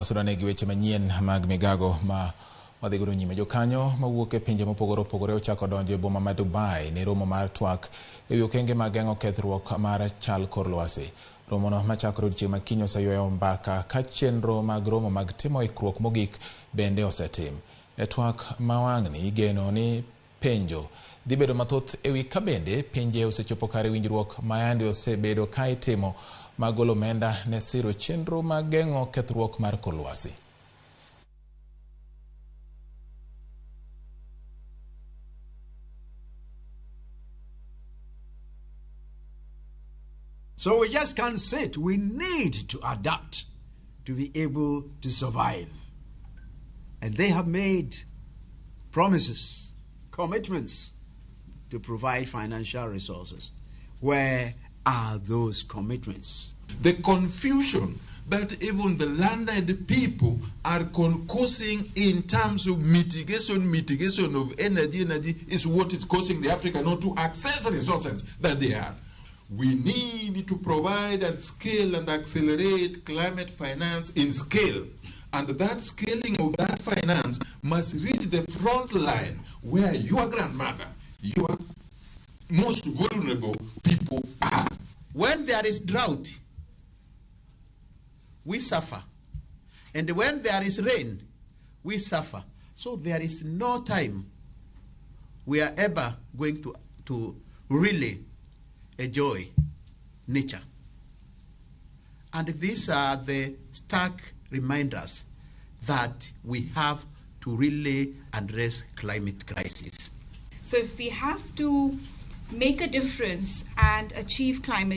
Sudane gi weche manyien mag migago ma wadhi godo nyime. Jokanyo mawuok e pinje mopogore opogore ochako donjo e boma ma Dubai ne romo mar twak e wi okenge mag geng'o kethruok mar chal kor lwasi. Romono machakore odiechieng' ma kiny oseywayo mbaka ka chenro mag romo mag timo ikruok mogik bende osetim. E twak ma wang'ni igeno ni penjo dhi bedo mathoth e wi ka bende pinje osechopo kare winjruok ma yande osebedo ka itimo mag golo omenda ne siro chenro mag geng'o kethruok mar kor lwasi. So we just can't sit. We need to adapt to be able to survive. And they have made promises, commitments to provide financial resources. Where are those commitments? The confusion that even the landed people are causing in terms of mitigation of energy is what is causing the Africa not to access resources that they have. We need to provide and scale and accelerate climate finance in scale. And that scaling of that finance must reach the front line where your grandmother, your most vulnerable people are. When there is drought, we suffer. And when there is rain, we suffer. So there is no time we are ever going to really enjoy nature. And these are the stark reminders that we have to really address climate crisis. So if we have to make a difference and achieve climate